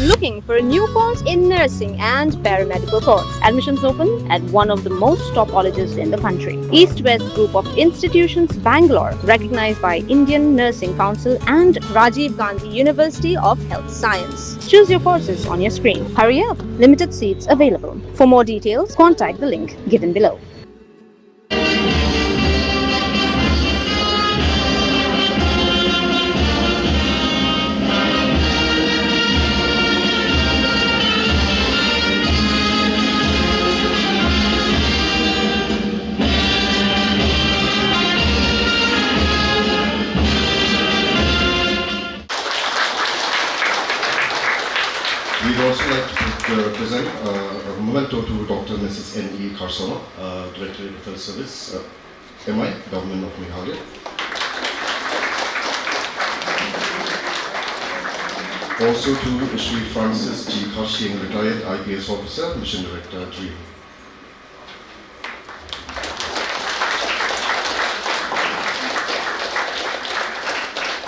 Looking for a new course in nursing and paramedical course? Admissions open at one of the most top colleges in the country. East-West Group of Institutions, Bangalore, recognized by Indian Nursing Council and Rajiv Gandhi University of Health Science. Choose your courses on your screen. Hurry up! Limited seats available. For more details, contact the link given below. We'd also like to present a memento to Dr. Mrs. N.E. Kyrwoh, Director of Health Service, MI, Government of Meghalaya. Also to Shri Francis G. Karshing, retired IPS officer, Mission Director, Jylla.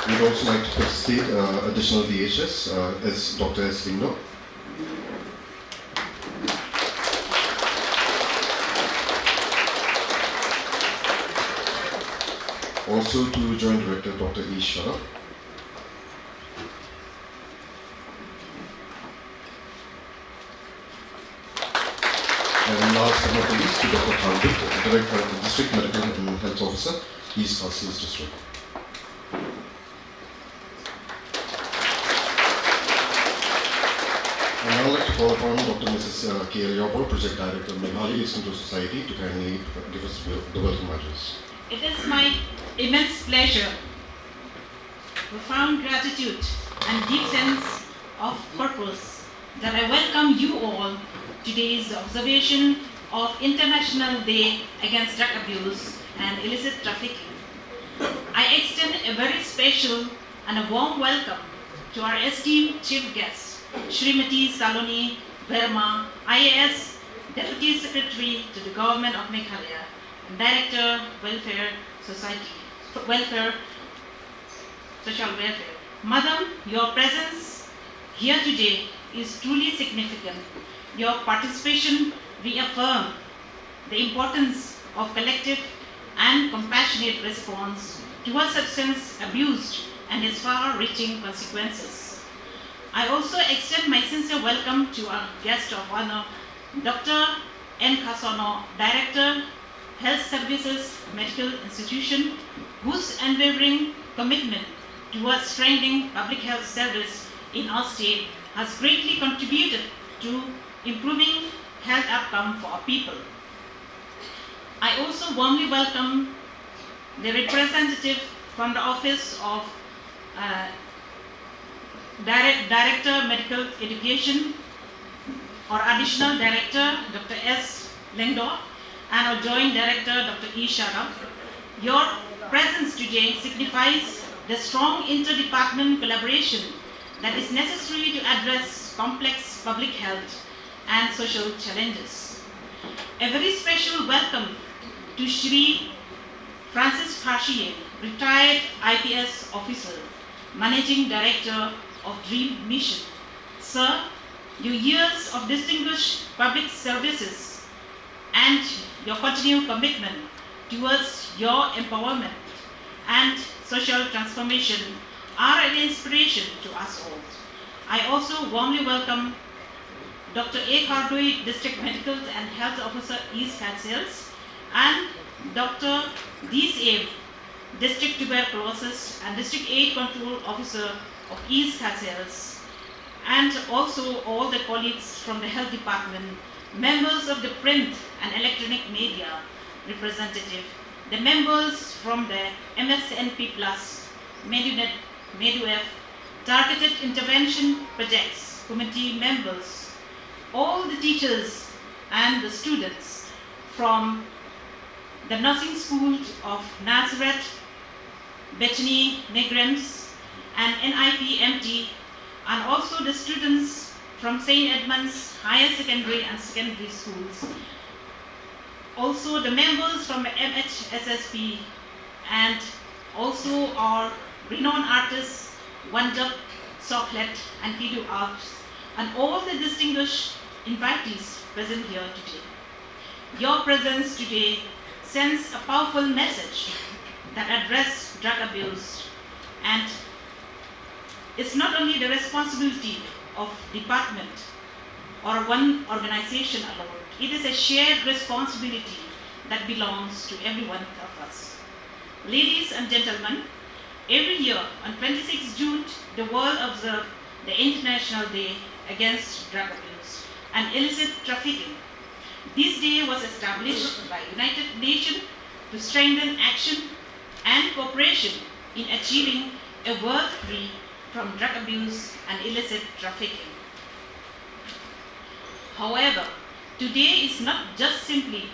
We'd also like to state additional DHS as Dr. S. Lindo. Also to Joint Director Dr. E. Shara. And last but not least to Dr. Hapdeng, Director, District Medical and Health Officer, East Kashmir District. And I'd like to call upon Dr. Mrs. Kyrwoh, Project Director, Meghalaya East Central Society, to kindly give us the welcome address. It is my immense pleasure, profound gratitude and deep sense of purpose that I welcome you all to today's observation of International Day Against Drug Abuse and Illicit Trafficking. I extend a very special and a warm welcome to our esteemed chief guest, Srimati Saloni Verma, IAS Deputy Secretary to the Government of Meghalaya, Director, Social Welfare. Madam, your presence here today is truly significant. Your participation reaffirms the importance of collective and compassionate response towards substance abuse and its far-reaching consequences. I also extend my sincere welcome to our guest of honor, Dr. N. Kyrwoh, Director, Health Services Medical Institution, whose unwavering commitment towards strengthening public health service in our state has greatly contributed to improving health outcome for our people. I also warmly welcome the representative from the Office of Director Medical Education or Additional Director Dr. S. Lindo and our Joint Director Dr. E. Shara. Your presence today signifies the strong interdepartment collaboration that is necessary to address complex public health and social challenges. A very special welcome to Shri Francis Karshing, retired IPS officer, Managing Director of Dream Mission. Sir, your years of distinguished public services and your continued commitment towards your empowerment and social transformation are an inspiration to us all. I also warmly welcome Dr. A. Kyrwoh, District Medical and Health Officer, East Kashmir, and Dr. D. Save, District Tuberculosis and District Aid Control Officer of East Kashmir, and also all the colleagues from the Health Department, members of the print and electronic media representative, the members from the MSNP Plus, MEDUF, Targeted Intervention Projects, committee members, all the teachers and the students from the Nursing School of Nazareth, Bethany Migrants, and NIPMT, and also the students from St. Edmund's Higher Secondary and Secondary Schools. Also the members from MHSSP, and also our renowned artists, Wonder, Socklet, and Pidu Alps, and all the distinguished invitees present here today. Your presence today sends a powerful message that addresses drug abuse, and it's not only the responsibility of department or one organization alone. It is a shared responsibility that belongs to every one of us. Ladies and gentlemen, every year on 26 June, the world observes the International Day Against Drug Abuse and Illicit Trafficking. This day was established by United Nations to strengthen action and cooperation in achieving a world free from drug abuse and illicit trafficking. However, today is not just simply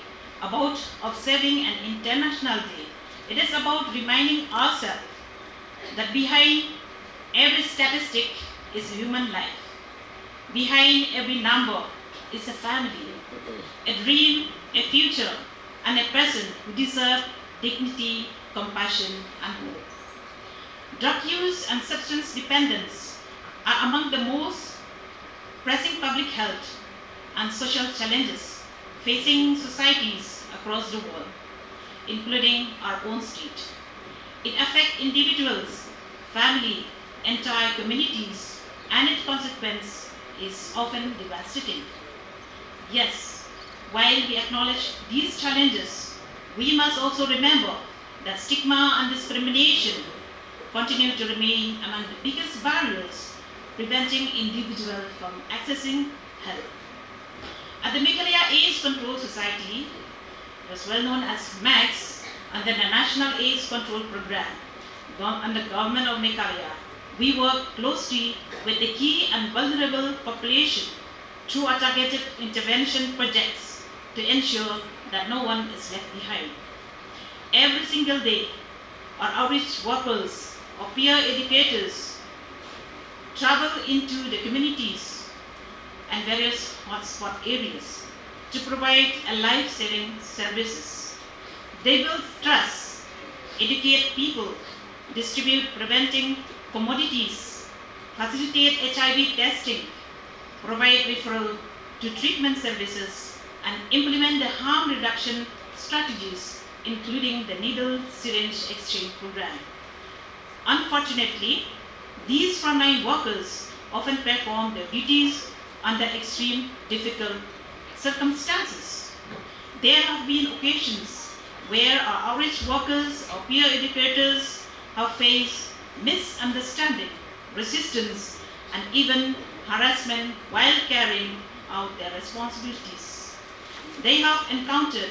about observing an international day. It is about reminding ourselves that behind every statistic is a human life. Behind every number is a family, a dream, a future, and a person who deserves dignity, compassion, and hope. Drug use and substance dependence are among the most pressing public health and social challenges facing societies across the world, including our own state. It affects individuals, family, entire communities, and its consequence is often devastating. Yes, while we acknowledge these challenges, we must also remember that stigma and discrimination continue to remain among the biggest barriers preventing individuals from accessing help. At the Meghalaya AIDS Control Society, it was well known as MACS, under the National AIDS Control Program under the government of Meghalaya, we work closely with the key and vulnerable population through our targeted intervention projects to ensure that no one is left behind. Every single day, our outreach workers or peer educators travel into the communities and various hotspot areas to provide a life-saving services. They build trust, educate people, distribute preventing commodities, facilitate HIV testing, provide referral to treatment services, and implement the harm reduction strategies, including the needle syringe exchange program. Unfortunately, these frontline workers often perform their duties under extreme difficult circumstances. There have been occasions where our outreach workers or peer educators have faced misunderstanding, resistance, and even harassment while carrying out their responsibilities. They have encountered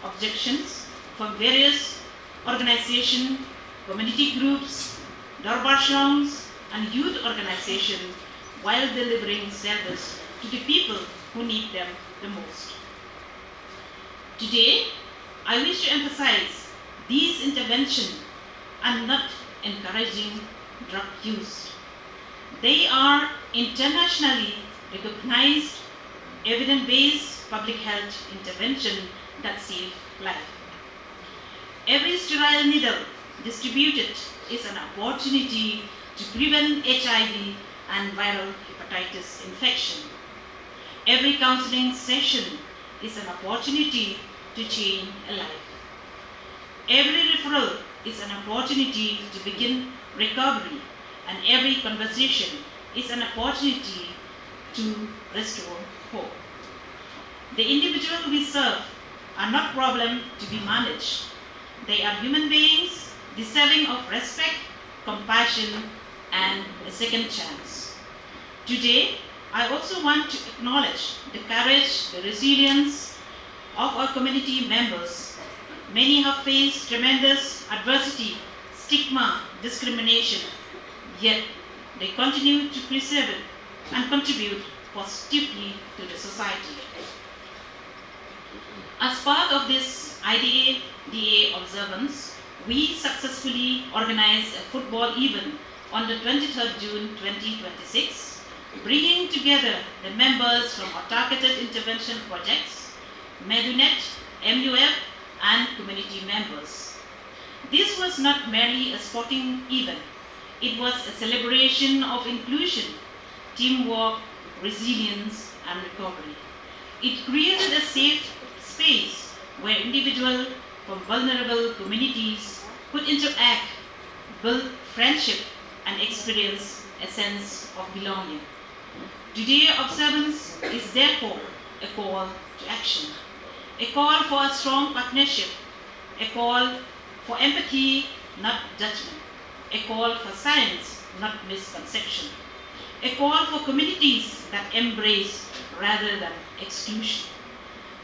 objections from various organizations, community groups, Darbar Shlongs, and youth organizations while delivering service to the people who need them the most. Today, I wish to emphasize these interventions are not encouraging drug use. They are internationally recognized, evidence-based public health intervention that save life. Every sterile needle distributed is an opportunity to prevent HIV and viral hepatitis infection. Every counseling session is an opportunity to change a life. Every referral is an opportunity to begin recovery, and every conversation is an opportunity to restore hope. The individuals we serve are not problems to be managed. They are human beings deserving of respect, compassion, and a second chance. Today, I also want to acknowledge the courage, the resilience of our community members. Many have faced tremendous adversity, stigma, discrimination, yet they continue to preserve it and contribute positively to the society. As part of this IDA observance, we successfully organized a football event on the 23rd June 2026, bringing together the members from our targeted intervention projects, Medunet, MUF, and community members. This was not merely a sporting event. It was a celebration of inclusion, teamwork, resilience, and recovery. It created a safe space where individuals from vulnerable communities could interact, build friendship, and experience a sense of belonging. Today's observance is therefore a call to action, a call for a strong partnership, a call for empathy, not judgment, a call for science, not misconception, a call for communities that embrace rather than exclusion.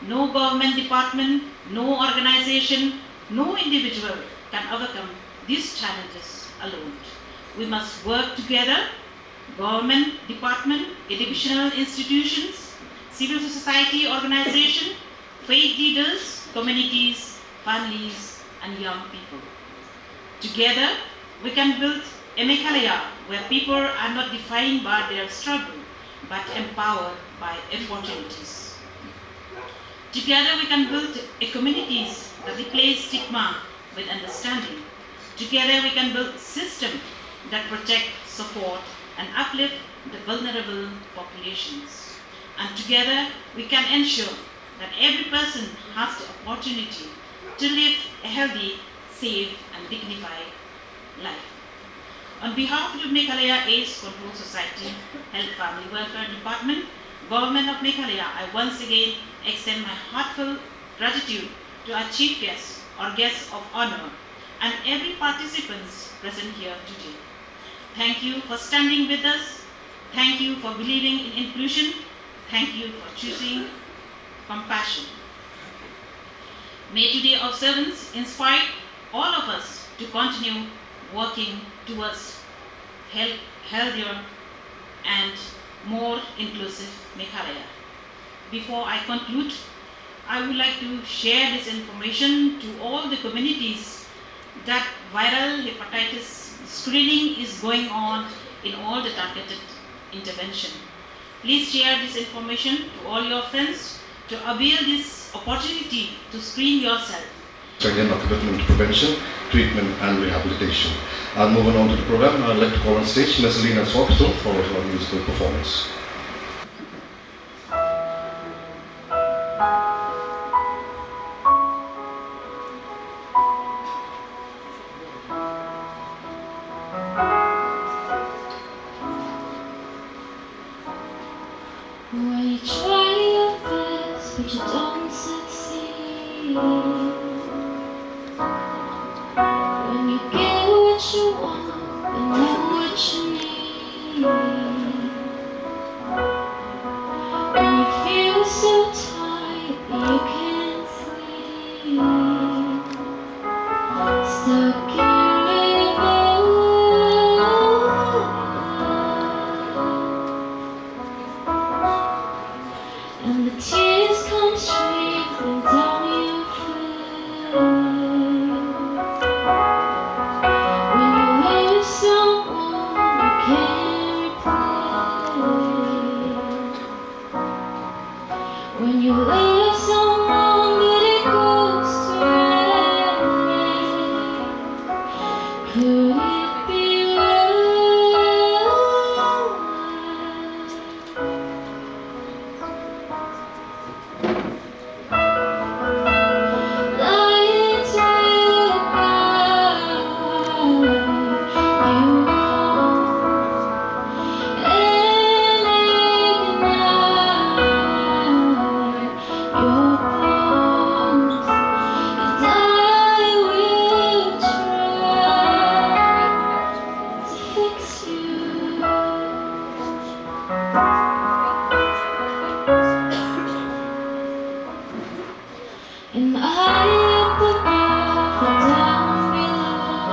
No government department, no organization, no individual can overcome these challenges alone. We must work together, government, department, educational institutions, civil society organizations, faith leaders, communities, families, and young people. Together, we can build a Meghalaya where people are not defined by their struggle, but empowered by opportunities. Together, we can build a communities that replace stigma with understanding. Together, we can build systems that protect, support, and uplift the vulnerable populations. And together, we can ensure that every person has the opportunity to live a healthy, safe, and dignified life. On behalf of the Meghalaya AIDS Control Society, Health Family Welfare Department, Government of Meghalaya, I once again extend my heartfelt gratitude to our chief guests or guests of honor and every participant present here today. Thank you for standing with us. Thank you for believing in inclusion. Thank you for choosing compassion. May today's observance inspire all of us to continue working towards healthier and more inclusive Meghalaya. Before I conclude, I would like to share this information to all the communities that viral hepatitis screening is going on in all the targeted intervention. Please share this information to all your friends to avail this opportunity to screen yourself. Again, our commitment to prevention, treatment, and rehabilitation. And moving on to the program, I'd like to call on stage Ms. Alina Swapto for her musical performance. When you try your best, but you don't succeed. When you get what you want, but not what you need. When you feel so tired, you can't sleep. Stuck in river. And the tears come streaming down your face. When you lose someone you can't replace. When you love someone but it goes to waste. Could it be worse? And I up above and down below.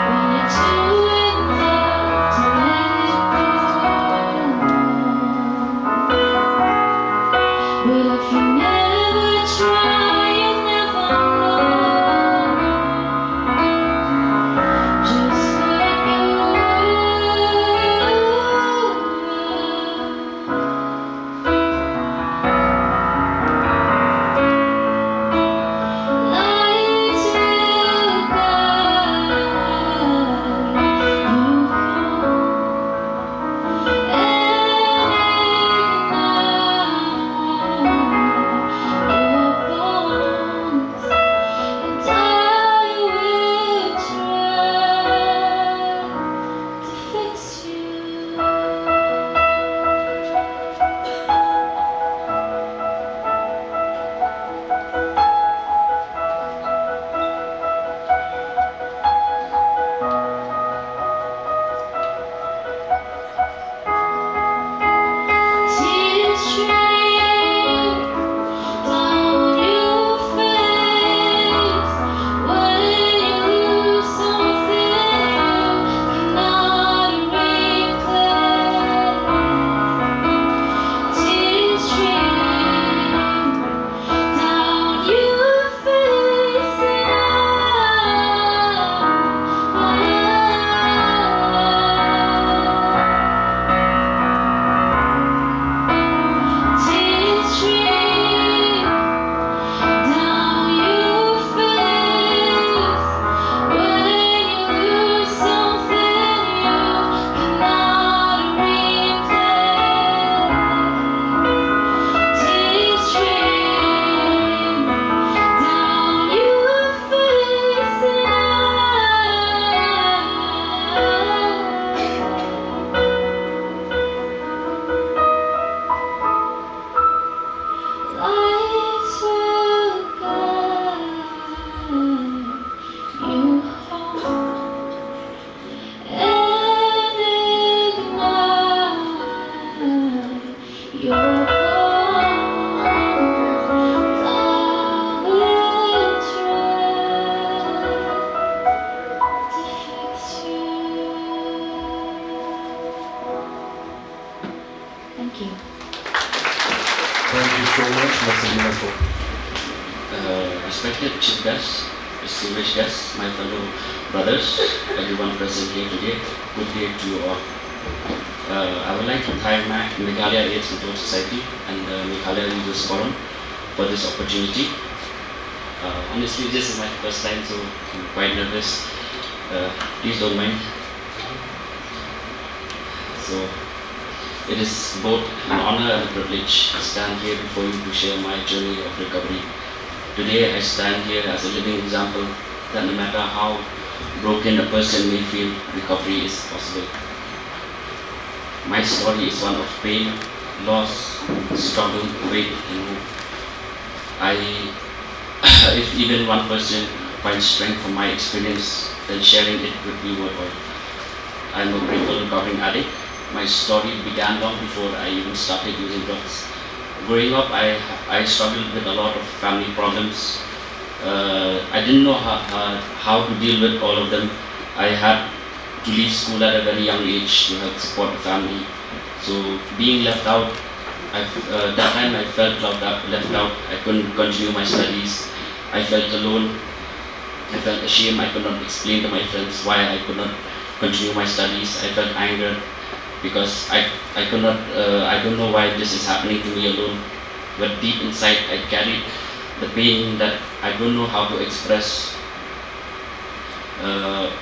When you're too in love to let it go. But if you never try, you never know just what you you. Thank you so much, Mr. Jylla. Respected chief guests, distinguished guests, my fellow brothers, everyone present here today, good day to you all. I would like to thank Meghalaya AIDS Control Society and the Meghalaya Leaders Forum for this opportunity. Honestly, this is my first time, so I'm quite nervous. Please don't mind. So, it is both an honor and a privilege to stand here before you to share my journey of recovery. Today, I stand here as a living example that no matter how broken a person may feel, recovery is possible. My story is one of pain, loss, struggle, faith, and hope. If even one person finds strength from my experience, then sharing it would be worthwhile. I'm a grateful recovering addict. My story began long before I even started using drugs. Growing up, I struggled with a lot of family problems. I didn't know how to deal with all of them. I had to leave school at a very young age to help support the family. So being left out, that time I felt left out. I couldn't continue my studies. I felt alone. I felt ashamed. I could not explain to my friends why I could not continue my studies. I felt anger because I could not, I don't know why this is happening to me alone. But deep inside, I carried the pain that I don't know how to express.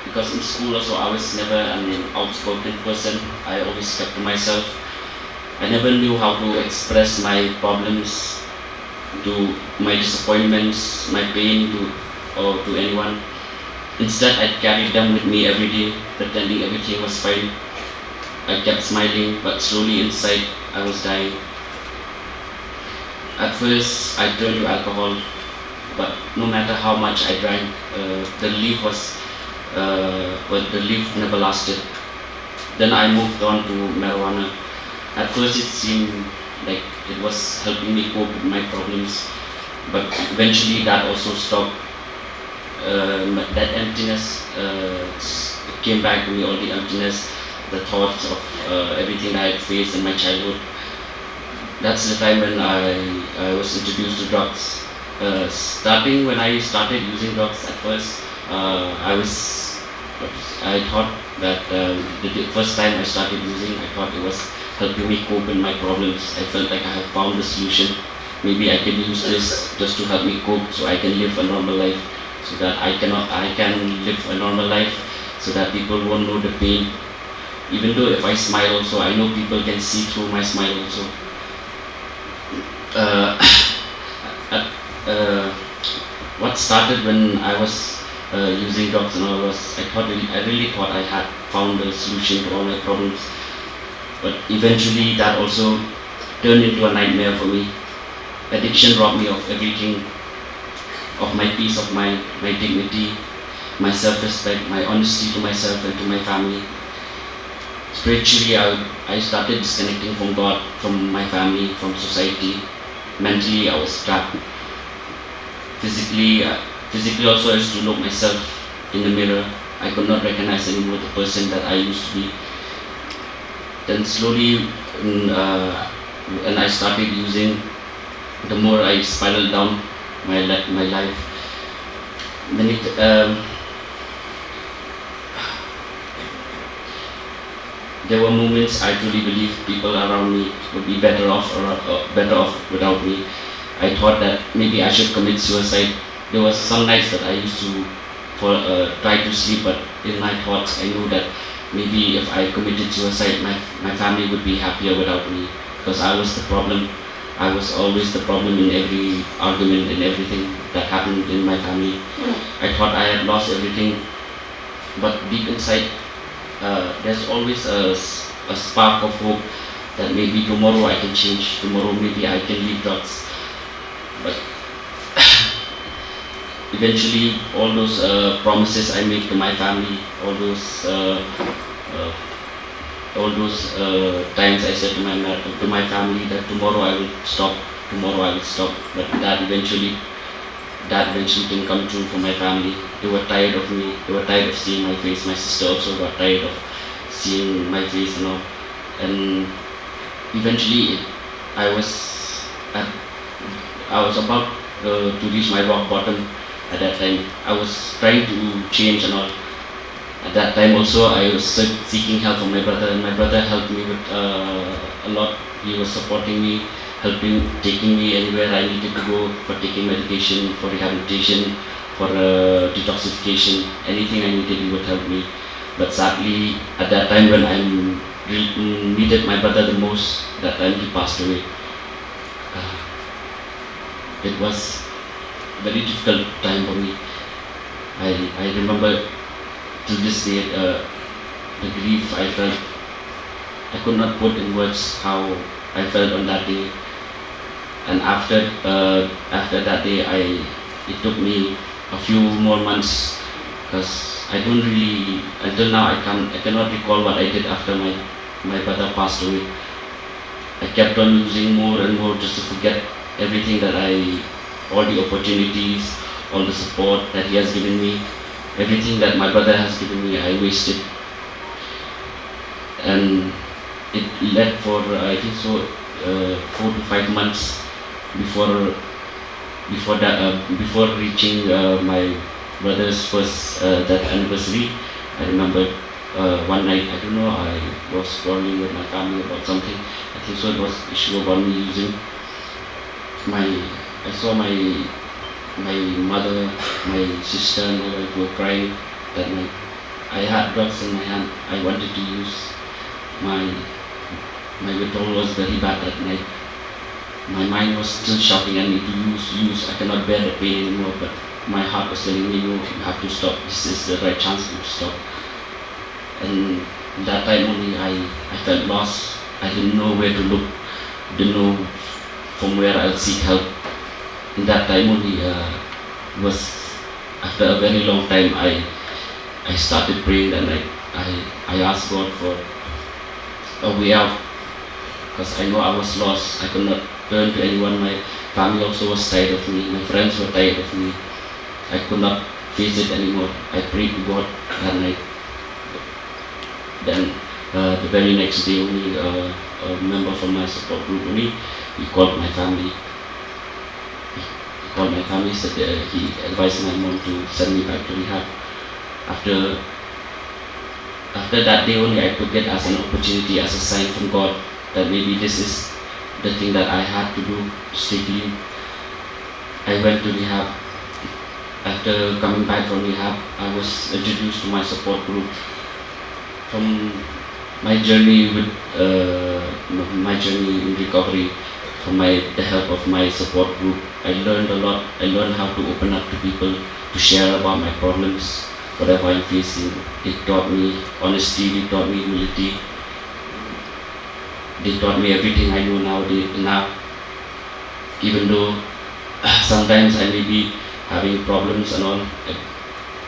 Because in school also, I was never an outspoken person. I always kept to myself. I never knew how to express my problems, to my disappointments, my pain to anyone. Instead, I carried them with me every day, pretending everything was fine. I kept smiling, but slowly inside, I was dying. At first, I turned to alcohol, but no matter how much I drank, the relief never lasted. Then I moved on to marijuana. At first, it seemed like it was helping me cope with my problems, but eventually that also stopped. That emptiness came back to me, all the emptiness, the thoughts of everything I had faced in my childhood. That's the time when I was introduced to drugs. Starting when I started using drugs at first, I thought that the first time I started using, I thought it was helping me cope with my problems. I felt like I had found the solution. Maybe I can use this just to help me cope so I can live a normal life, so that I can live a normal life, so that people won't know the pain. Even though if I smile also, I know people can see through my smile also. What started when I was using drugs and all was, I really thought I had found a solution to all my problems. But eventually that also turned into a nightmare for me. Addiction robbed me of everything, of my peace of mind, my dignity, my self-respect, my honesty to myself and to my family. Spiritually, I started disconnecting from God, from my family, from society. Mentally, I was trapped. Physically also, I used to look myself in the mirror. I could not recognize anymore the person that I used to be. Then slowly, when I started using, the more I spiraled down my life. Then there were moments I truly believed people around me would be better off without me. I thought that maybe I should commit suicide. There were some nights that I used to try to sleep, but in my thoughts I knew that maybe if I committed suicide, my family would be happier without me, because I was the problem. I was always the problem in every argument and everything that happened in my family. I thought I had lost everything, but deep inside, there's always a spark of hope that maybe tomorrow I can change, tomorrow maybe I can leave drugs. But eventually all those promises I made to my family, all those times I said to my family that tomorrow I will stop, but that eventually didn't come true for my family. They were tired of me, they were tired of seeing my face. My sister also got tired of seeing my face and all. And eventually I was at, I was about to reach my rock bottom at that time. I was trying to change and all. At that time also I was seeking help from my brother, and my brother helped me with a lot. He was supporting me, helping, taking me anywhere I needed to go for taking medication, for rehabilitation, for detoxification, anything I needed he would help me. But sadly, at that time when I needed my brother the most, that time he passed away. It was a very difficult time for me. I remember to this day the grief I felt. I could not put in words how I felt on that day. And after that day, it took me a few more months, because I don't really, until now I cannot recall what I did after my brother passed away. I kept on using more and more just to forget everything that all the opportunities, all the support that he has given me, everything that my brother has given me, I wasted. And it led for, I think so, 4 to 5 months before reaching my brother's first death anniversary. I remember one night, I don't know, I was quarreling with my family about something. I think so, it was issue about me using I saw my mother, my sister and my wife were crying that night. I had drugs in my hand. I wanted to use. My withdrawal was very bad that night. My mind was still shouting at me to use. I cannot bear the pain anymore, but my heart was telling me, no, you have to stop. This is the right chance for you to stop. And that time only I felt lost. I didn't know where to look, didn't know from where I'll seek help. In that time only was after a very long time I started praying, and I asked God for a way out, because I know I was lost. I could not turn to anyone. My family also was tired of me. My friends were tired of me. I could not face it anymore. I prayed to God that night. Then the very next day only, a member from my support group only, he called my family. He called my family, said he advised my mom to send me back to rehab. After that day only, I took it as an opportunity, as a sign from God that maybe this is the thing that I had to do to stay clean. I went to rehab. After coming back from rehab, I was introduced to my support group. From my journey with my journey in recovery, from the help of my support group, I learned a lot. I learned how to open up to people, to share about my problems, whatever I'm facing. It taught me honesty, it taught me humility. They taught me everything I know now. Even though sometimes I may be having problems and all,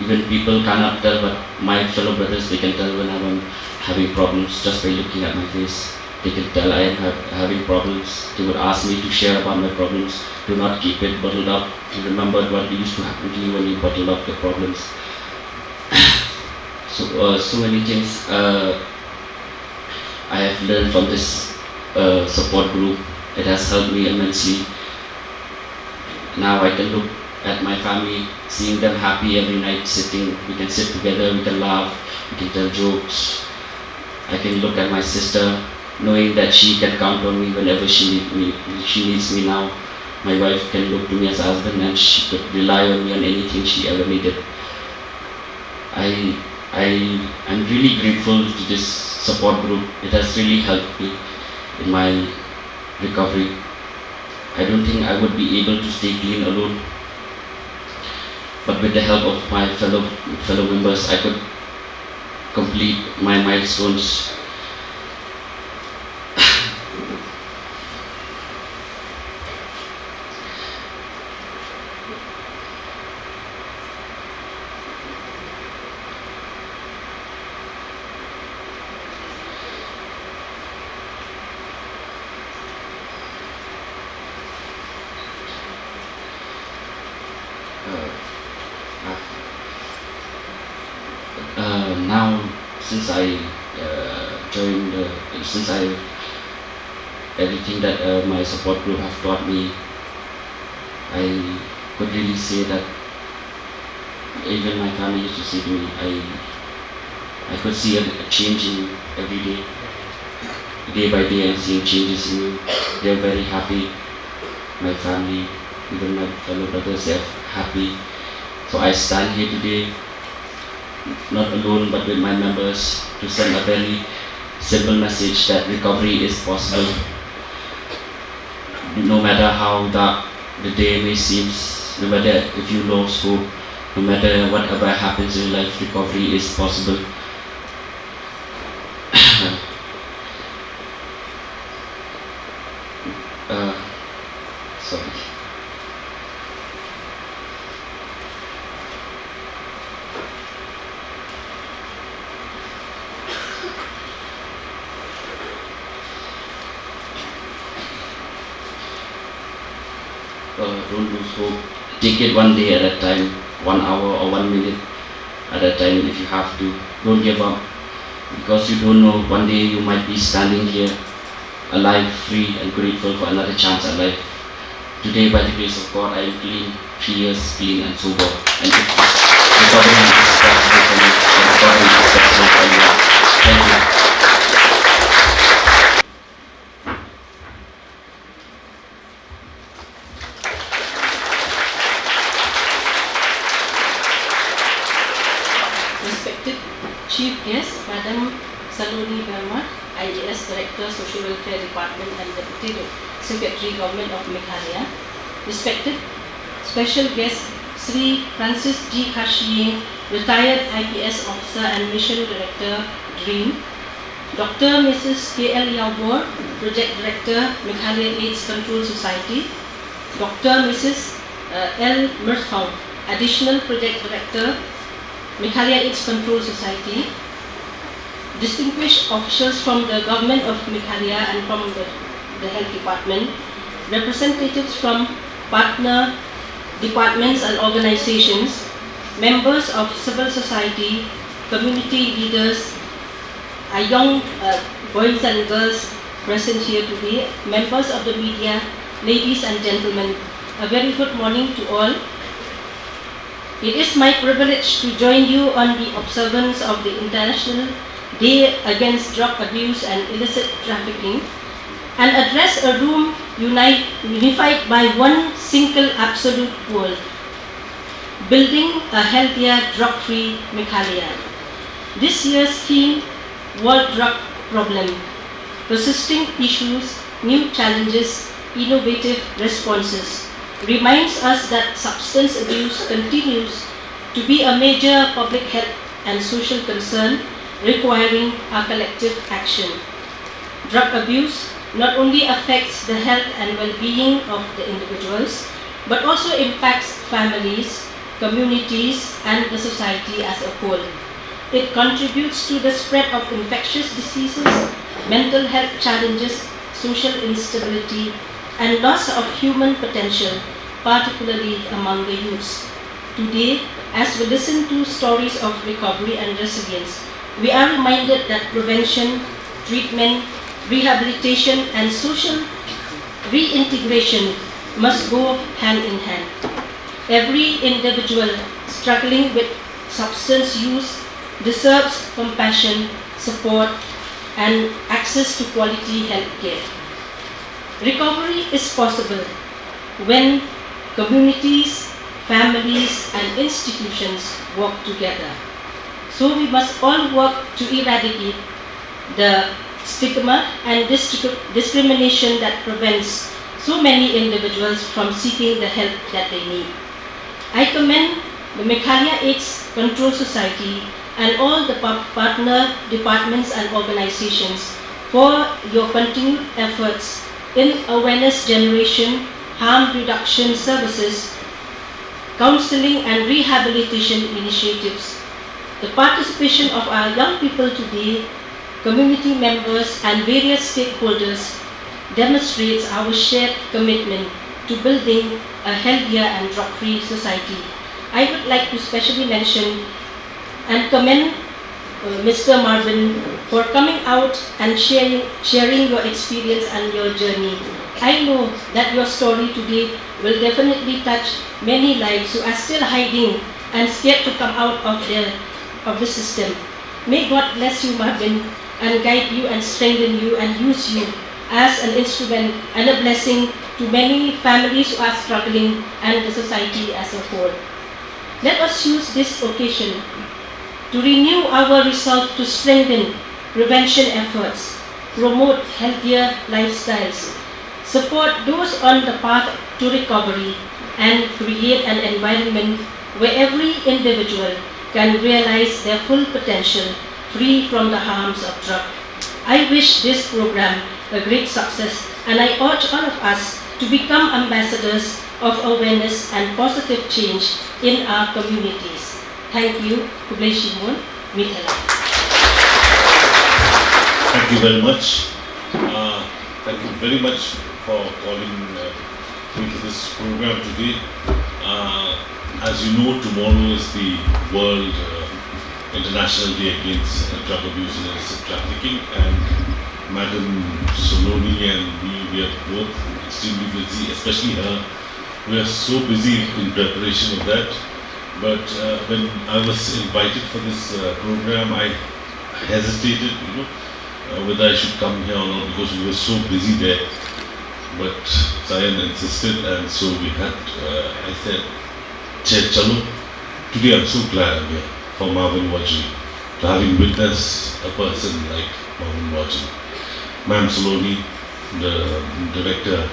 even people cannot tell, but my fellow brothers, they can tell when I'm having problems just by looking at my face. They can tell I am having problems. They would ask me to share about my problems. Do not keep it bottled up. You remembered what used to happen to you when you bottled up your problems. So many things I have learned from this support group. It has helped me immensely. Now I can look at my family, seeing them happy every night, we can sit together, we can laugh, we can tell jokes. I can look at my sister, knowing that she can count on me whenever she needs me now. My wife can look to me as a husband, and she could rely on me on anything she ever needed. I'm really grateful to this support group. It has really helped me in my recovery. I don't think I would be able to stay clean alone. But with the help of my fellow members, I could complete my milestones. Now, since I everything that my support group have taught me, I could really say that even my family used to say to me, I could see a change in you every day. Day by day I'm seeing changes in you. They're very happy. My family, even my fellow brothers, they're happy. So I stand here today, not alone but with my members, to send a very simple message that recovery is possible. No matter how dark the day may seem, no matter if you lose hope, no matter whatever happens in life, recovery is possible. Sorry. Don't lose hope. Take it one day at a time, 1 hour or 1 minute at a time if you have to. Don't give up, because you don't know, one day you might be standing here alive, free and grateful for another chance at life. Today, by the grace of God, I am clean, 3 years clean and sober. And if this recovery is possible for me, the recovery is possible for you. Thank you. Respected Chief Guest, Madam Saloni Verma, IAS Director, Social Welfare Department and Deputy Secretary, Government of Meghalaya. Respected Special Guest, Sri Francis G. Khashiying, Retired IPS Officer and Mission Director, DREAM. Dr. Mrs. K.L. Yaubor, Project Director, Meghalaya AIDS Control Society. Dr. Mrs. L. Murthong, Additional Project Director, Meghalaya AIDS Control Society. Distinguished officials from the Government of Meghalaya and from the Health Department, representatives from partner departments and organizations, members of civil society, community leaders, young boys and girls present here today, members of the media, ladies and gentlemen, a very good morning to all. It is my privilege to join you on the observance of the International Day Against Drug Abuse and Illicit Trafficking and address a room unified by one single absolute goal: building a healthier drug-free Meghalaya. This year's theme, World Drug Problem, persisting issues, new challenges, innovative responses, reminds us that substance abuse continues to be a major public health and social concern requiring our collective action. Drug abuse not only affects the health and well-being of the individuals, but also impacts families, communities, and the society as a whole. It contributes to the spread of infectious diseases, mental health challenges, social instability, and loss of human potential, particularly among the youths. Today, as we listen to stories of recovery and resilience, we are reminded that prevention, treatment, rehabilitation, and social reintegration must go hand in hand. Every individual struggling with substance use deserves compassion, support, and access to quality health care. Recovery is possible when communities, families, and institutions work together. So we must all work to eradicate the stigma and discrimination that prevents so many individuals from seeking the help that they need. I commend the Meghalaya AIDS Control Society and all the partner departments and organizations for your continued efforts in awareness generation, harm reduction services, counseling and rehabilitation initiatives. The participation of our young people today, community members and various stakeholders demonstrates our shared commitment to building a healthier and drug-free society. I would like to specially mention and commend Mr. Marvin, for coming out and sharing your experience and your journey. I know that your story today will definitely touch many lives who are still hiding and scared to come out of the system. May God bless you, Marvin, and guide you and strengthen you and use you as an instrument and a blessing to many families who are struggling and the society as a whole. Let us use this occasion to renew our resolve to strengthen prevention efforts, promote healthier lifestyles, support those on the path to recovery, and create an environment where every individual can realize their full potential, free from the harms of drug. I wish this program a great success, and I urge all of us to become ambassadors of awareness and positive change in our communities. Thank you. Kublai Shimon, Meghalaya. Thank you very much. Thank you very much for calling me to this program today. As you know, tomorrow is the World International Day Against Drug Abuse and Illicit Trafficking, and Madam Soloni and me, we are both extremely busy, especially her. We are so busy in preparation of that. But when I was invited for this program, I hesitated, whether I should come here or not, because we were so busy there. But Sayan insisted, and so we had, I said, Chalo, today I'm so glad I'm here for Marvin Wajri, to having witnessed a person like Marvin Wajri. Ma'am Soloni, the Director,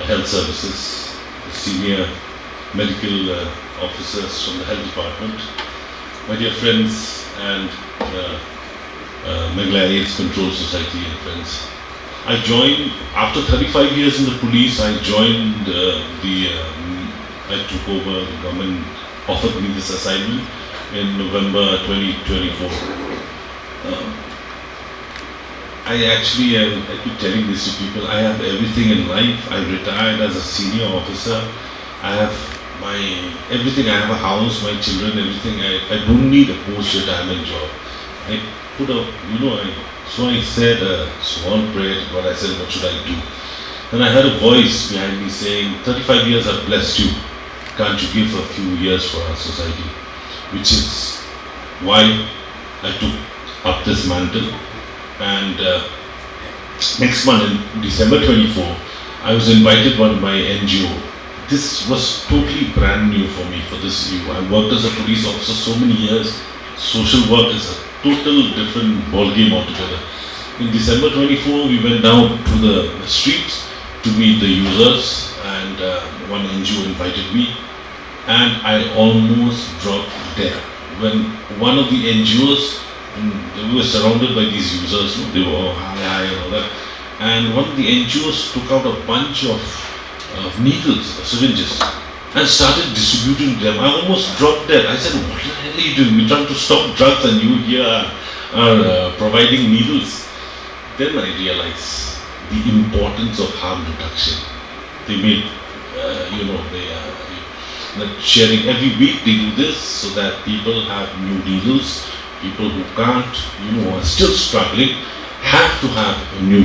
Health Services, senior medical officers from the Health Department, my dear friends and Meghalaya AIDS Control Society and friends. I joined, after 35 years in the police, I joined I took over, the government offered me this assignment in November 2024. I keep telling this to people, I have everything in life. I retired as a senior officer. I have everything. I have a house, my children, everything. I don't need a post-retirement job. I put a, so I said a small prayer to God. I said, what should I do? Then I heard a voice behind me saying, 35 years have blessed you. Can't you give a few years for our society? Which is why I took up this mantle. And next month, in December 24, I was invited by my NGO. This was totally brand new for me for this year. I worked as a police officer so many years. Social work is a total different ballgame altogether. In December 24, we went down to the streets to meet the users, and one NGO invited me, and I almost dropped dead. When one of the NGOs, we were surrounded by these users, they were all hi and all that, and one of the NGOs took out a bunch of needles, syringes, and started distributing them. I almost dropped dead. I said, what the hell are you doing? We're trying to stop drugs and you here are providing needles. Then I realized the importance of harm reduction. They made, that sharing every week they do this so that people have new needles. People who can't, are still struggling, have to have new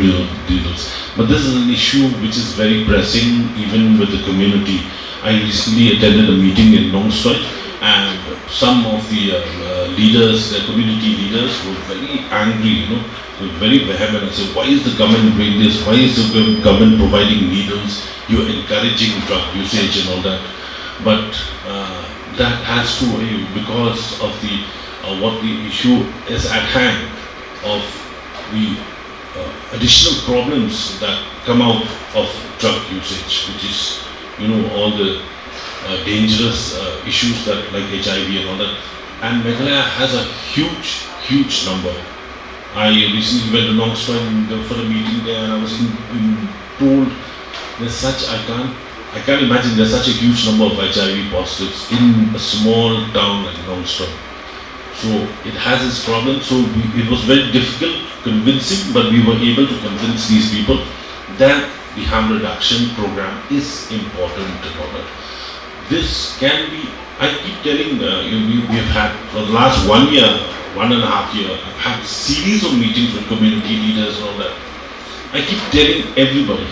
needles. But this is an issue which is very pressing even with the community. I recently attended a meeting in Nongstoy, and some of the leaders, the community leaders, were very angry, were very vehement and said, why is the government doing this? Why is the government providing needles? You're encouraging drug usage and all that. But that has to, because of the what the issue is at hand of the additional problems that come out of drug usage, which is, all the dangerous issues that like HIV and all that. And Meghalaya has a huge number. I recently went to Nongstoy for a meeting there, and I was told there's such, I can't imagine there's such a huge number of HIV positives in a small town like Nongstoy. So it has its problems. So it was very difficult, convincing, but we were able to convince these people that the harm reduction program is important and all that. This can be, I keep telling we have had for the last 1 year, 1.5 years. I've had series of meetings with community leaders and all that. I keep telling everybody,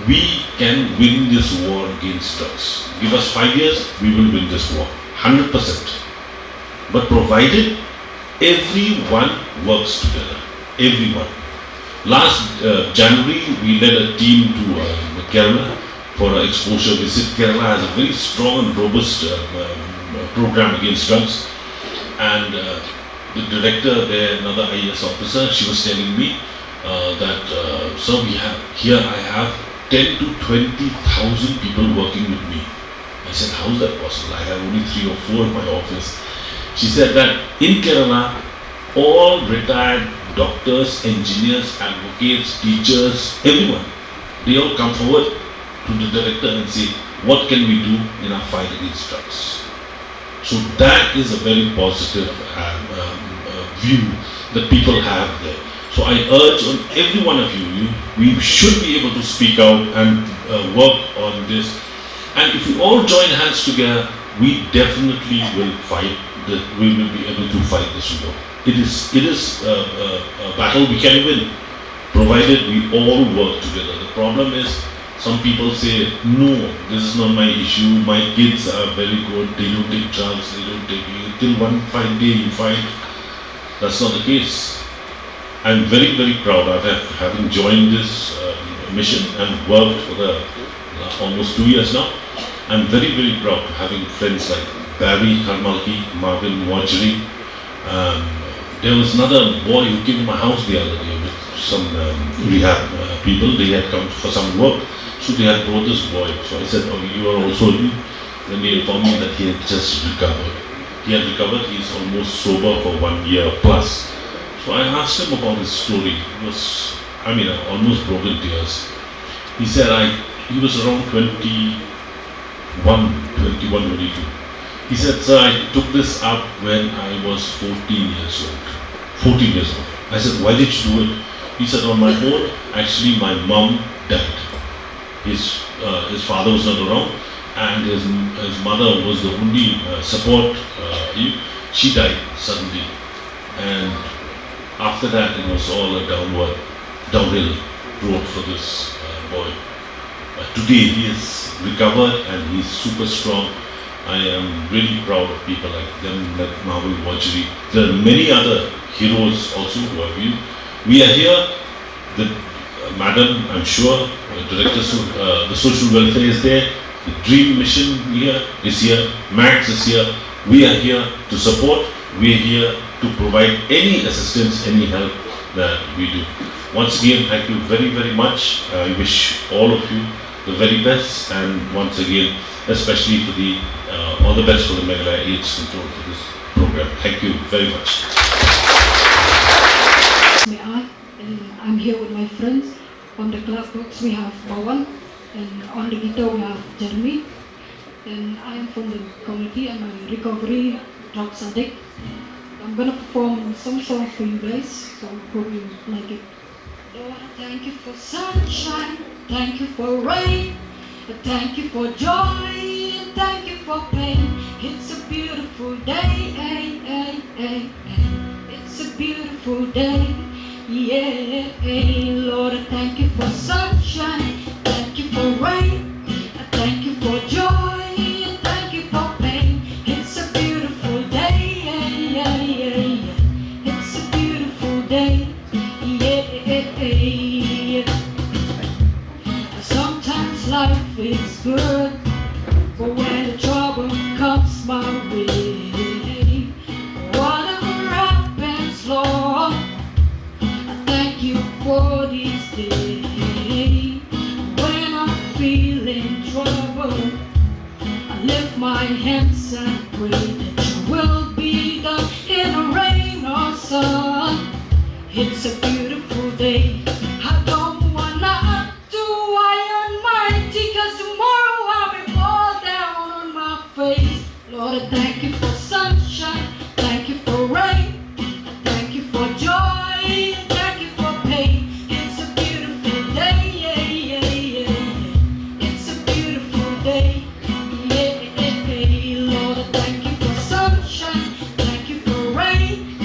we can win this war against drugs. Give us 5 years, we will win this war, 100%. But provided everyone works together, everyone. Last January, we led a team to Kerala for an exposure visit. Kerala has a very strong and robust program against drugs. And the director there, another IAS officer, she was telling me that, sir, I have 10 to 20,000 people working with me. I said, how is that possible? I have only 3 or 4 in my office. She said that in Kerala, all retired doctors, engineers, advocates, teachers, everyone, they all come forward to the director and say, what can we do in our fight against drugs? So that is a very positive view that people have there. So I urge on every one of you, we should be able to speak out and work on this. And if we all join hands together, we definitely will fight. We will be able to fight this war. It is a battle we can win, provided we all work together. The problem is, some people say, no, this is not my issue, my kids are very good, they don't take drugs, they don't take you, till one fine day you find. That's not the case. I'm very, very proud of having joined this mission and worked for almost 2 years now. I'm very, very proud of having friends like Barry Karmalki, Marvin Wajri. There was another boy who came to my house the other day with some rehab people. They had come for some work. So they had brought this boy. So I said, oh, you are also new. Then they informed me that he had just recovered. He had recovered, he is almost sober for 1 year plus. So I asked him about his story. It was, almost broken tears. He said, he was around 21, 22. He said, sir, I took this up when I was 14 years old. 14 years old. I said, why did you do it? He said, on my own, actually my mom died. His father was not around, and his mother was the only support. She died suddenly, and after that it was all a downhill road for this boy. Today he is recovered and he is super strong. I am really proud of people like them, like Marvin Wajri. There are many other heroes also who are here. We are here. Madam, I'm sure, the social welfare is there, the Dream Mission is here, MACS is here. We are here to support, we are here to provide any assistance, any help that we do. Once again, thank you very, very much. I wish all of you the very best, and once again, especially for all the best for the Meghalaya AIDS control for this program. Thank you very much. I'm here with my friends. On the class box we have Pawan, and on the guitar we have Jeremy. And I am from the community. I'm a recovery drugs addict. I'm gonna perform some songs for you guys, so hope you like it. Lord, thank you for sunshine, thank you for rain, thank you for joy, and thank you for pain. It's a beautiful day, it's a beautiful day. Yeah, Lord, thank you for sunshine, thank you for rain, thank you for joy, and thank you for pain. It's a beautiful day, it's a beautiful day, Sometimes life is good, but when the trouble comes my way, whatever happens, Lord, thank you for this day. When I'm feeling trouble, I lift my hands and pray that you will be done in the rain or sun. It's a beautiful day. I don't wanna do Iron Mighty, 'cause tomorrow I'll be fall down on my face. Lord, thank you for sunshine, thank you for rain, thank you for joy, thank you for pain. It's a beautiful day, it's a beautiful day, Lord, thank you for sunshine, thank you for rain,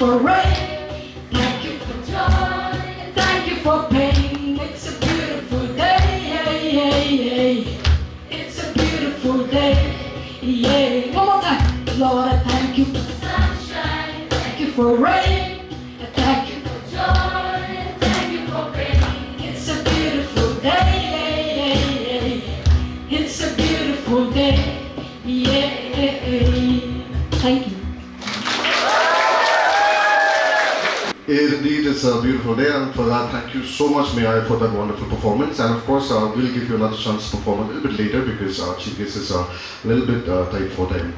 for rain, thank you for joy, and thank you for pain. It's a beautiful day, it's a beautiful day, yeah. One more time. Lord, I thank you for sunshine, thank you for rain, and thank you for joy, and thank you for pain. It's a beautiful day, it's a beautiful day, yeah. Thank you. Indeed, it's a beautiful day, and for that, thank you so much, May, for that wonderful performance. And of course, we'll give you another chance to perform a little bit later because our chief guest is a little bit tight for time.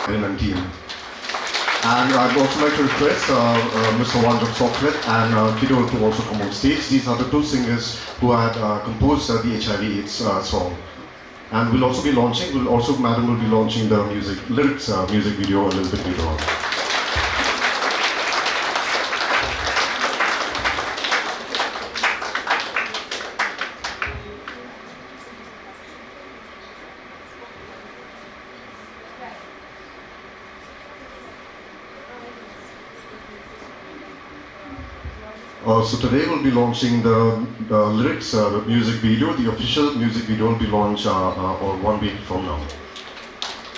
And team. And I'd also like to request Mr. Wanjok Sokret and Kyrwoh to also come on stage. These are the two singers who had composed the HIV/AIDS song. And we'll also be launching, Madam will be launching the lyrics music video a little bit later on. So today we'll be launching the lyrics, the music video. The official music video will be launched on 1 week from now.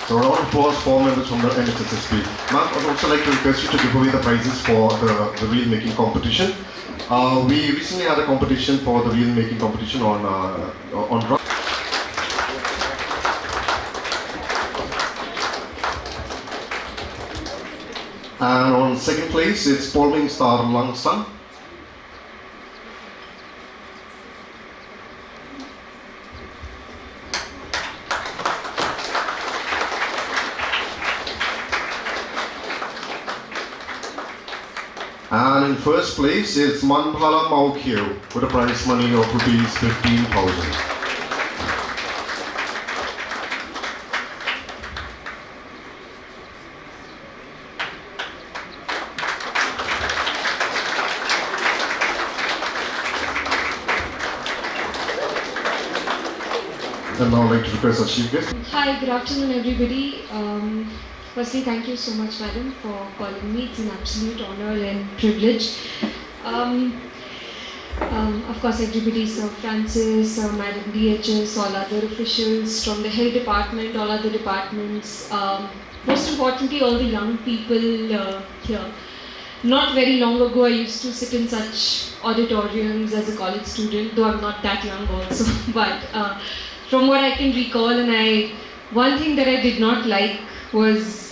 So round of applause for members from the NSSSP. Ma'am, I'd also like to request you to give away the prizes for the reel making competition. We recently had a competition for the reel making competition on drum. And on second place, it's Polming Star Langsang. And in first place, it's Manphala Maukio with a prize money of rupees 15,000. And now I'd like to request our chief guest. Hi, good afternoon everybody. Firstly, thank you so much, madam, for calling me. It's an absolute honor and privilege. Of course, everybody, Sir Francis, Madam DHS, all other officials from the health department, all other departments. Most importantly, all the young people here. Not very long ago, I used to sit in such auditoriums as a college student, though I'm not that young also. But from what I can recall, one thing that I did not like was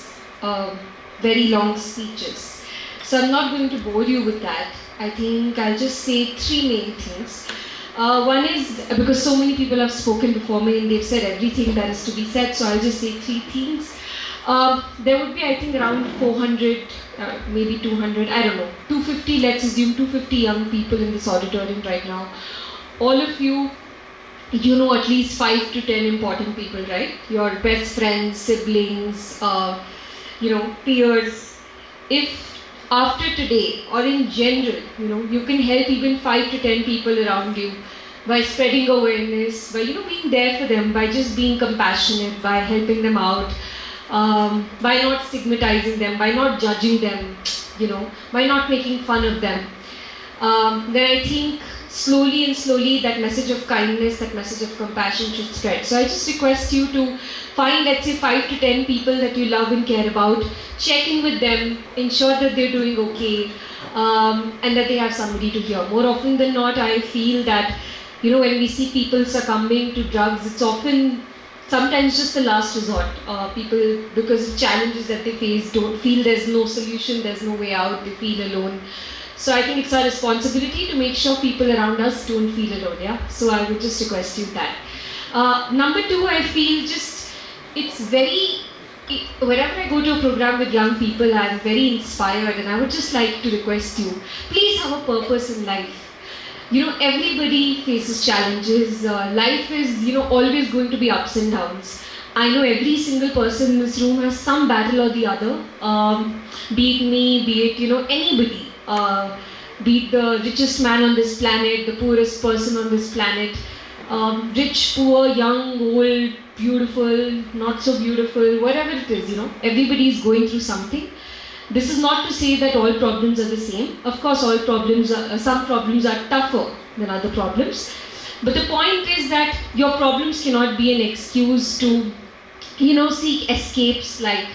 very long speeches. So I'm not going to bore you with that. I think I'll just say three main things. One is, because so many people have spoken before me and they've said everything that is to be said, so I'll just say three things. There would be, I think, around 400, maybe 200, I don't know, 250, let's assume 250 young people in this auditorium right now. All of you, you know at least 5 to 10 important people, right? Your best friends, siblings, peers. If after today or in general, you can help even 5 to 10 people around you by spreading awareness, by being there for them, by just being compassionate, by helping them out, by not stigmatizing them, by not judging them, by not making fun of them, then I think slowly that message of kindness, that message of compassion should spread. So I just request you to find, let's say, 5 to 10 people that you love and care about, check in with them, ensure that they're doing okay, and that they have somebody to hear. More often than not, I feel that, when we see people succumbing to drugs, it's often sometimes just the last resort. People, because of challenges that they face, don't feel there's no solution, there's no way out, they feel alone. So I think it's our responsibility to make sure people around us don't feel alone, yeah? So I would just request you that. Number two, I feel whenever I go to a program with young people, I'm very inspired, and I would just like to request you, please have a purpose in life. Everybody faces challenges. Life is, always going to be ups and downs. I know every single person in this room has some battle or the other, be it me, be it, anybody. be it the richest man on this planet, the poorest person on this planet, rich, poor, young, old, beautiful, not so beautiful, whatever it is, everybody is going through something. This is not to say that all problems are the same. Of course, some problems are tougher than other problems. But the point is that your problems cannot be an excuse to, seek escapes like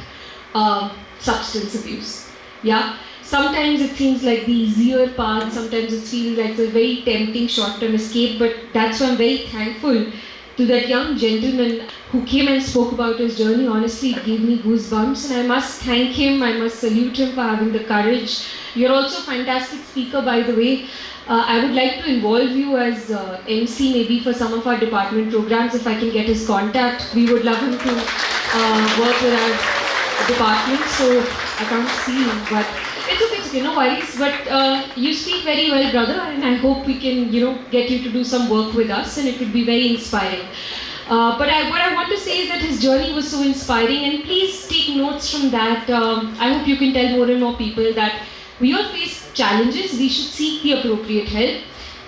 substance abuse. Yeah. Sometimes it seems like the easier path. Sometimes it feels like a very tempting short-term escape. But that's why I'm very thankful to that young gentleman who came and spoke about his journey. Honestly, it gave me goosebumps, and I must thank him, I must salute him for having the courage. You're also a fantastic speaker, by the way. I would like to involve you as MC maybe for some of our department programs. If I can get his contact, we would love him to work with our department. So I can't see him, but it's okay, no worries. But you speak very well, brother, and I hope we can, get you to do some work with us, and it would be very inspiring. But what I want to say is that his journey was so inspiring, and please take notes from that. I hope you can tell more and more people that we all face challenges. We should seek the appropriate help,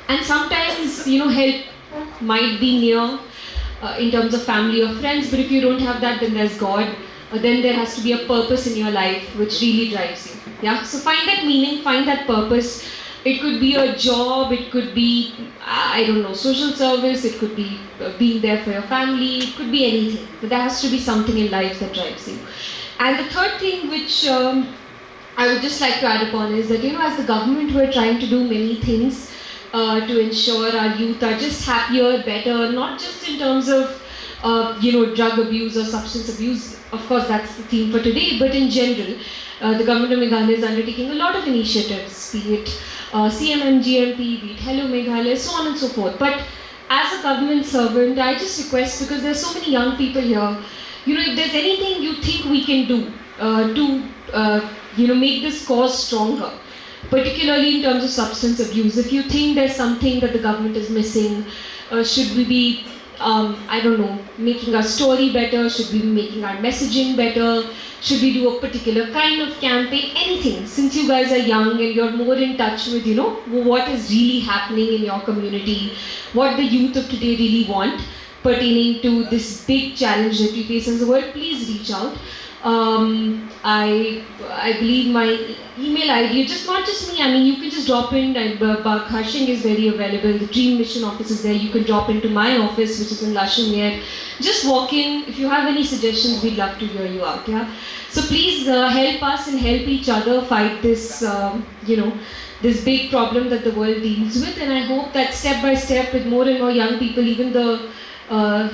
and sometimes, help might be near in terms of family or friends. But if you don't have that, then there's God. Then there has to be a purpose in your life which really drives you. Yeah. So find that meaning, find that purpose. It could be a job, it could be, social service, it could be being there for your family, it could be anything. But there has to be something in life that drives you. And the third thing which I would just like to add upon is that, as the government, we're trying to do many things to ensure our youth are just happier, better, not just in terms of, drug abuse or substance abuse. Of course, that's the theme for today, but in general, the government of Meghalaya is undertaking a lot of initiatives, be it CMMGMP, be it Hello Meghalaya, so on and so forth. But as a government servant, I just request, because there's so many young people here, if there's anything you think we can do to, make this cause stronger, particularly in terms of substance abuse. If you think there's something that the government is missing, should we be, making our story better? Should we be making our messaging better? Should we do a particular kind of campaign? Anything. Since you guys are young and you're more in touch with, what is really happening in your community, what the youth of today really want pertaining to this big challenge that we face in the world, please reach out. I believe my email ID, not just me, you can just drop in. Harshing is very available. The Dream Mission office is there. You can drop into my office, which is in Lashon. Just walk in. If you have any suggestions, we'd love to hear you out. Yeah. So please help us and help each other fight this, this big problem that the world deals with. And I hope that step by step, with more and more young people, even the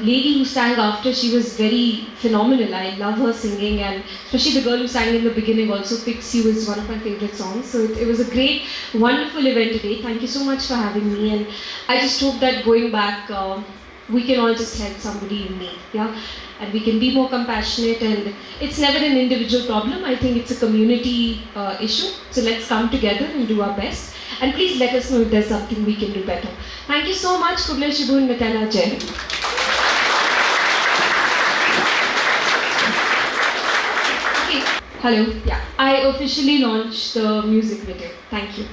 lady who sang after, she was very phenomenal. I love her singing, and especially the girl who sang in the beginning also, Fix You, is one of my favorite songs. So it was a great, wonderful event today. Thank you so much for having me, and I just hope that going back, we can all just help somebody in need, yeah? And we can be more compassionate, and it's never an individual problem. I think it's a community issue. So let's come together and do our best. And please let us know if there's something we can do better. Thank you so much. Kublai Shibun Natala Jai. Hello. Yeah. I officially launched the music video. Thank you.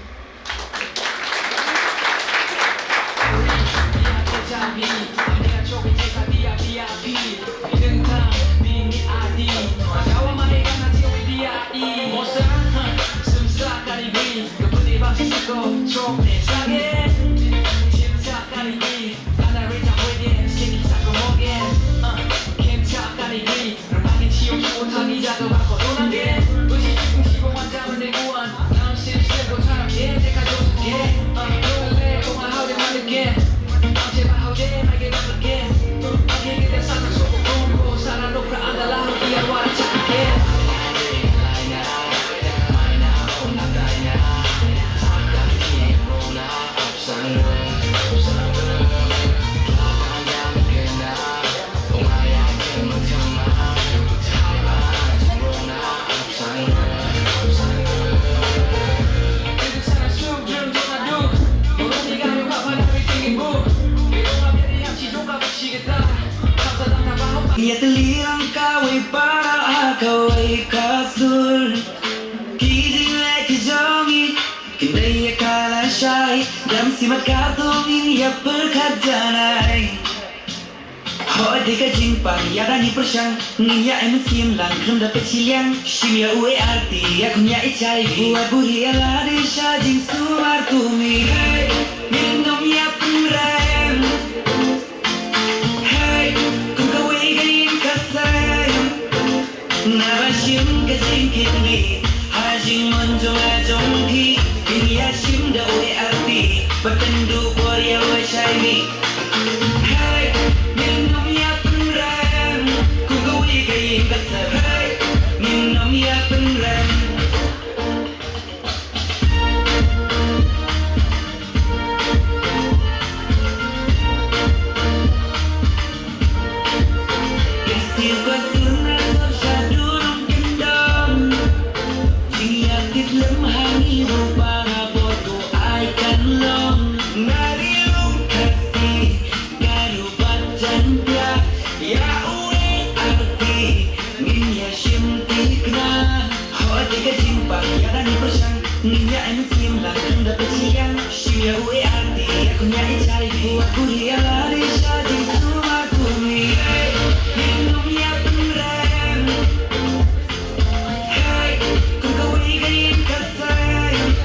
Kawai kasur, kiji lek jongi, kini kala. Simat kartu ini ya berkajanai Hoi deka jimpang ya rani persang Nginya emen sim lang krum dapat Shillong Shim ya ue arti ya kunya HIV Buat buri ala desa jing suar tumi Hey, minum ya pengrem Hey, kum kawe gayin kasayang Nabashim ka jingkit ni Hajing monjong ajong ki King ya shim da ue arti Bertendu boria wa shiny Hey, minum ya pengrem Ku gawe gayin kasar Hey, minum ya pengrem Istil ko suna so syadu nung gendam Jia tit lem hangi rupa ngaboto ai kan long Nari lung kasih garu bacan dia Ya ue arti Min ya shim tikna Hoa tiga jimpang ya rani persang Min ya emen sim lang keng dapat Shillong Shim ya ue arti ya kunya HIV Buat buri ala desa jing sumar bumi Minum ya pengrem Hey, kum kawe gayin kasayang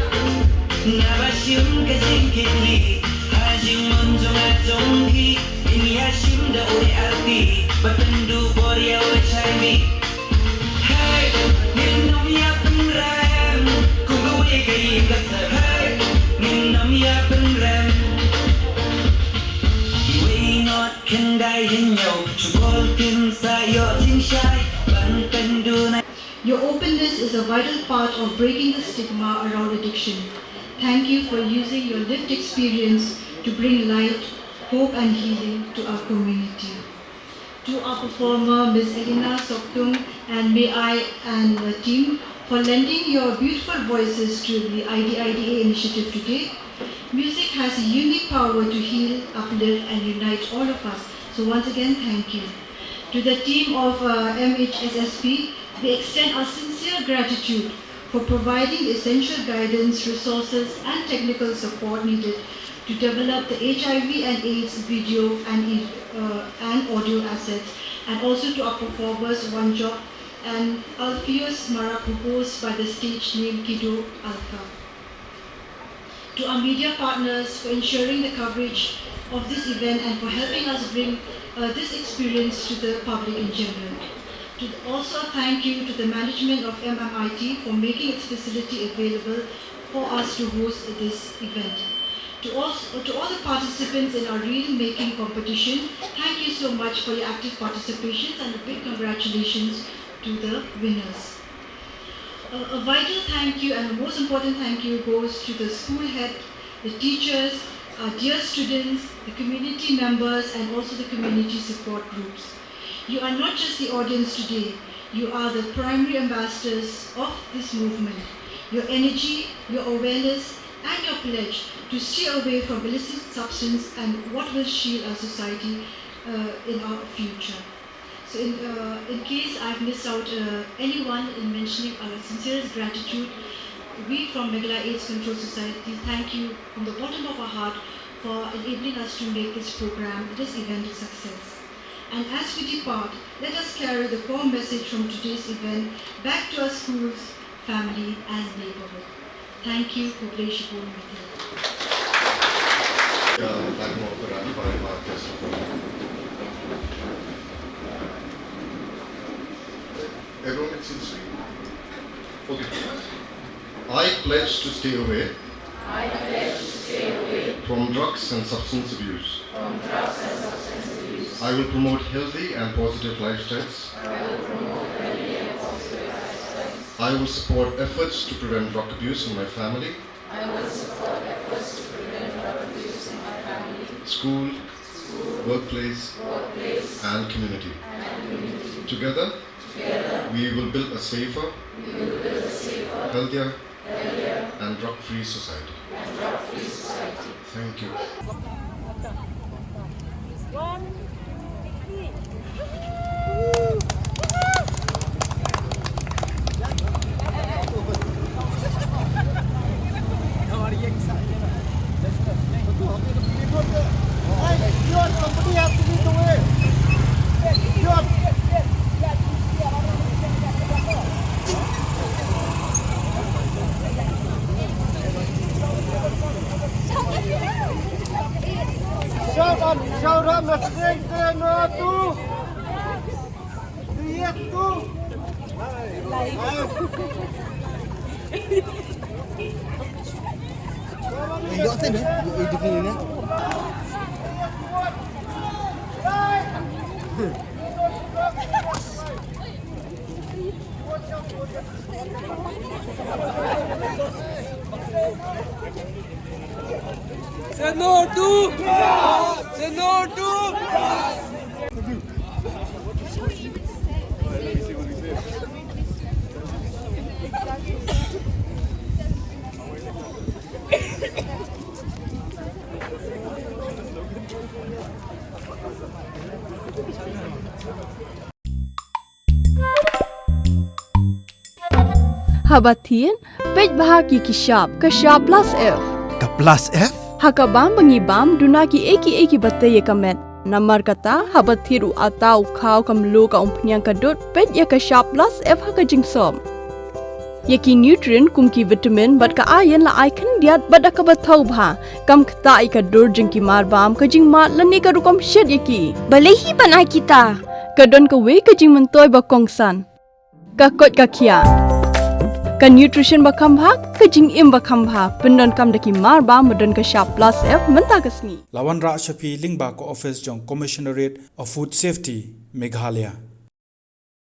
Nabashim ka jingkit li Hajing monjong ajong ki Ini ya shim da ue arti Bertendu boria wa chai Hey, minum ya pengrem Kum kawe gayin kasar Hey, minum ya pengrem Iwe not kendai hinyau Chubol tin sayo jing shai Bantendu na Your openness is a vital part of breaking the stigma around addiction. Thank you for using your lived experience to bring light, hope and healing to our community. To our performer, Ms. Elina Soktung and May I and the team for lending your beautiful voices to the IDIDA initiative today. Music has a unique power to heal, uplift and unite all of us. So once again, thank you. To the team of MHSSP, we extend our sincere gratitude for providing the essential guidance, resources and technical support needed to develop the HIV and AIDS video and audio assets, and also to our performers One Job and Alpheus Mara proposed by the stage name Kyrwoh Alpha. To our media partners for ensuring the coverage of this event and for helping us bring this experience to the public in general. Also thank you to the management of MMIT for making its facility available for us to host this event. To all the participants in our reel making competition, thank you so much for your active participation and a big congratulations to the winners. A vital thank you and the most important thank you goes to the school head, the teachers, our dear students, the community members and also the community support groups. You are not just the audience today, you are the primary ambassadors of this movement. Your energy, your awareness and your pledge to stay away from illicit substance and what will shield our society in our future. So in case I've missed out anyone in mentioning our sincerest gratitude, we from Meghalaya AIDS Control Society thank you from the bottom of our heart for enabling us to make this program, this event a success. And as we depart, let us carry the core message from today's event back to our schools, family and neighborhood. Thank you. Everyone can see the screen? Okay. I pledge to stay away. From drugs and substance abuse. I will promote healthy and positive lifestyles. I will support efforts to prevent drug abuse in my family. School, workplace, and community. Together, we will build a safer, healthier, and drug-free society. Thank you. Habatin, pej bahagi kishap, kashap plus F. Ka plus F? Hakabam bangibam dunaki eki bataya kamet. Namar kata habathiru atau kau kamlu ka umpnyang kadut pej ya kashap plus F hakajing som. Yaki nutrient kumki vitamin bat ka ayan la icon diat bat akabatau bha. Kam kata ika dur jengki marbam kajing mat lani ka rukom shed yaki. Balehi panai kita. Kadon ka we kajing mentoy bakongsan. Kakot kakia. Ka nutrition bakam bha kajing im bakam bha pendon kam daki marba modon ka sharp plus F menta kasni. Lawan Ra Shafi Lingba ko office jong Commissionerate of Food Safety Meghalaya.